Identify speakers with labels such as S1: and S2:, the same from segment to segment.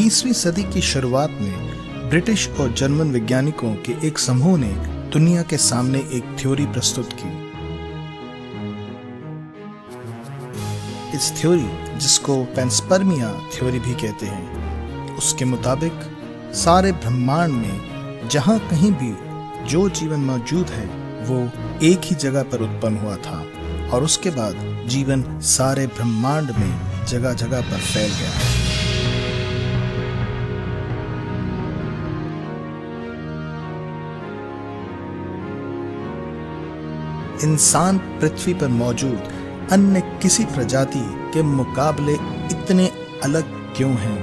S1: 20वीं सदी की शुरुआत में ब्रिटिश और जर्मन वैज्ञानिकों के एक समूह ने दुनिया के सामने एक थ्योरी प्रस्तुत की। इस थ्योरी, जिसको पेंस्पर्मिया थ्योरी भी कहते हैं, उसके मुताबिक सारे ब्रह्मांड में जहां कहीं भी जो जीवन मौजूद है वो एक ही जगह पर उत्पन्न हुआ था और उसके बाद जीवन सारे ब्रह्मांड में जगह जगह पर फैल गया। इंसान पृथ्वी पर मौजूद अन्य किसी प्रजाति के मुकाबले इतने अलग क्यों हैं?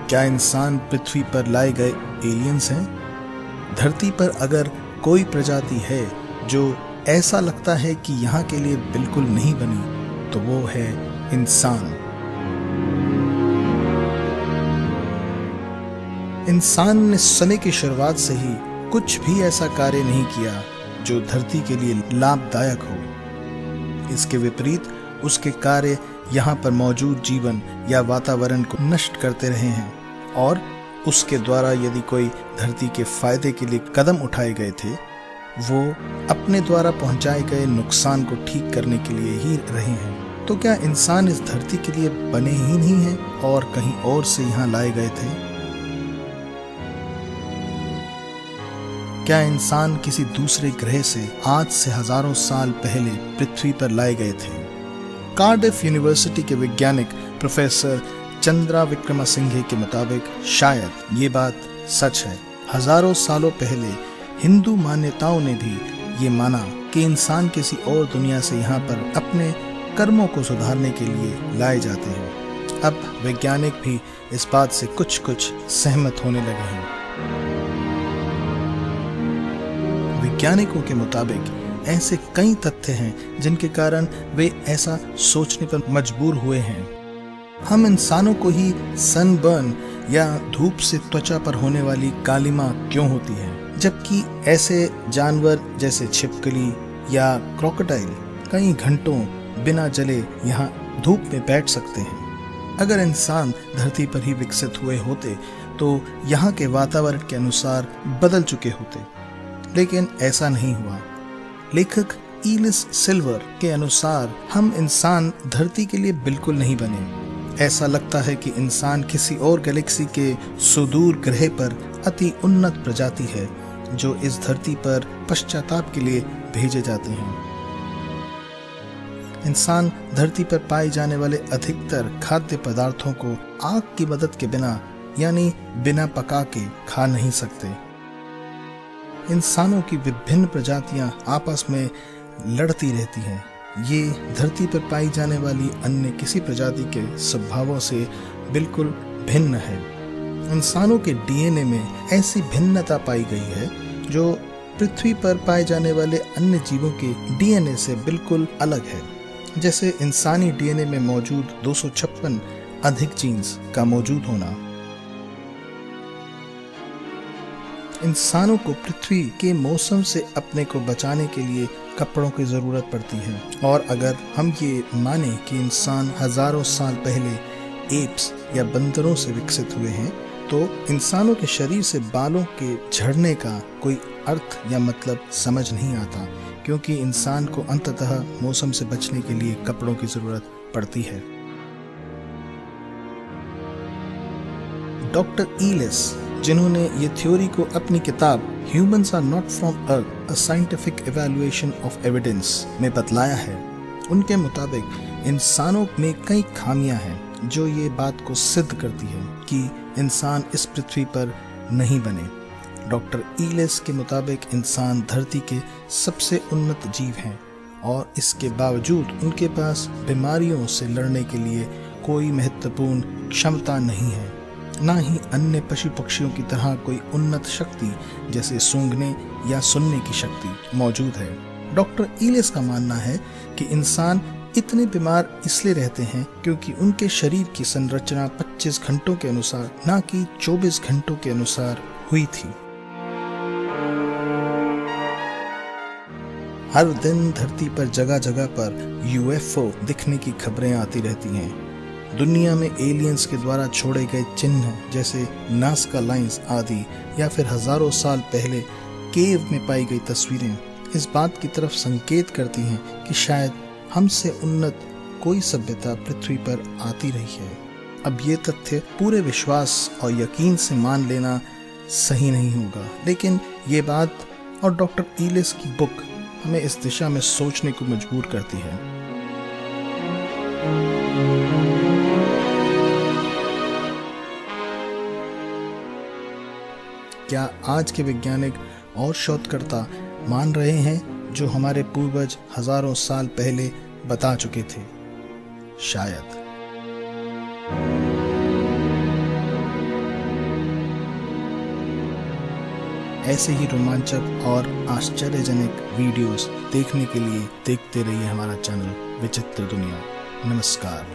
S1: क्या इंसान पृथ्वी पर लाए गए एलियंस हैं? धरती पर अगर कोई प्रजाति है जो ऐसा लगता है कि यहाँ के लिए बिल्कुल नहीं बनी, तो वो है इंसान। इंसान ने समय की शुरुआत से ही कुछ भी ऐसा कार्य नहीं किया जो धरती के लिए लाभदायक हो। इसके विपरीत उसके कार्य यहाँ पर मौजूद जीवन या वातावरण को नष्ट करते रहे हैं और उसके द्वारा यदि कोई धरती के फायदे के लिए कदम उठाए गए थे, वो अपने द्वारा पहुंचाए गए नुकसान को ठीक करने के लिए ही रहे हैं। तो क्या इंसान इस धरती के लिए बने ही नहीं हैं और कहीं और से यहाँ लाए गए थे? क्या इंसान किसी दूसरे ग्रह से आज से हजारों साल पहले पृथ्वी पर लाए गए थे? कार्डिफ यूनिवर्सिटी के वैज्ञानिक प्रोफेसर चंद्रा विक्रमसिंघे के मुताबिक शायद ये बात सच है। हजारों सालों पहले हिंदू मान्यताओं ने भी ये माना कि इंसान किसी और दुनिया से यहाँ पर अपने कर्मों को सुधारने के लिए लाए जाते हैं। अब वैज्ञानिक भी इस बात से कुछ कुछ सहमत होने लगे हैं। वैज्ञानिकों के मुताबिक ऐसे कई तथ्य हैं जिनके कारण वे ऐसा सोचने पर मजबूर हुए हैं। हम इंसानों को ही सनबर्न या धूप से त्वचा पर होने वाली कालिमा क्यों होती है, जबकि ऐसे जानवर जैसे छिपकली या क्रोकोडाइल कई घंटों बिना जले यहाँ धूप में बैठ सकते हैं। अगर इंसान धरती पर ही विकसित हुए होते तो यहाँ के वातावरण के अनुसार बदल चुके होते, लेकिन ऐसा नहीं हुआ। लेखक इलिस सिल्वर के अनुसार हम इंसान धरती के लिए बिल्कुल नहीं बने। ऐसा लगता है कि इंसान किसी और गैलेक्सी के सुदूर ग्रह पर अति उन्नत प्रजाति है जो इस धरती पर पश्चाताप के लिए भेजे जाते हैं। इंसान धरती पर पाए जाने वाले अधिकतर खाद्य पदार्थों को आग की मदद के बिना यानी बिना पका के खा नहीं सकते। इंसानों की विभिन्न प्रजातियां आपस में लड़ती रहती हैं। ये धरती पर पाई जाने वाली अन्य किसी प्रजाति के स्वभावों से बिल्कुल भिन्न है। इंसानों के डीएनए में ऐसी भिन्नता पाई गई है जो पृथ्वी पर पाए जाने वाले अन्य जीवों के डीएनए से बिल्कुल अलग है। जैसे इंसानी डीएनए में मौजूद 256 अधिक जीन्स का मौजूद होना। इंसानों को पृथ्वी के मौसम से अपने को बचाने के लिए कपड़ों की जरूरत पड़ती है और अगर हम ये माने कि इंसान हजारों साल पहले एप्स या बंदरों से विकसित हुए हैं, तो इंसानों के शरीर से बालों के झड़ने का कोई अर्थ या मतलब समझ नहीं आता, क्योंकि इंसान को अंततः मौसम से बचने के लिए कपड़ों की जरूरत पड़ती है। डॉक्टर इलिस, जिन्होंने ये थ्योरी को अपनी किताब humans are not from Earth, a scientific evaluation of evidence में बतलाया है, उनके मुताबिक इंसानों में कई खामियां हैं जो ये बात को सिद्ध करती है कि इंसान इस पृथ्वी पर नहीं बने। डॉक्टर इलिस के मुताबिक इंसान धरती के सबसे उन्नत जीव हैं और इसके बावजूद उनके पास बीमारियों से लड़ने के लिए कोई महत्वपूर्ण क्षमता नहीं है, ना ही अन्य पशु पक्षियों की तरह कोई उन्नत शक्ति जैसे सूंघने या सुनने की शक्ति मौजूद है। डॉक्टर इलिस का मानना है कि इंसान इतने बीमार इसलिए रहते हैं क्योंकि उनके शरीर की संरचना 25 घंटों के अनुसार ना कि 24 घंटों के अनुसार हुई थी। हर दिन धरती पर जगह जगह पर यूएफओ दिखने की खबरें आती रहती हैं। दुनिया में एलियंस के द्वारा छोड़े गए चिन्ह जैसे नाज़का लाइंस आदि, या फिर हजारों साल पहले केव में पाई गई तस्वीरें इस बात की तरफ संकेत करती हैं कि शायद हमसे उन्नत कोई सभ्यता पृथ्वी पर आती रही है। अब ये तथ्य पूरे विश्वास और यकीन से मान लेना सही नहीं होगा, लेकिन ये बात और डॉक्टर ईलिस की बुक हमें इस दिशा में सोचने को मजबूर करती है। क्या आज के वैज्ञानिक और शोधकर्ता मान रहे हैं जो हमारे पूर्वज हजारों साल पहले बता चुके थे? शायद। ऐसे ही रोमांचक और आश्चर्यजनक वीडियोस देखने के लिए देखते रहिए हमारा चैनल विचित्र दुनिया। नमस्कार।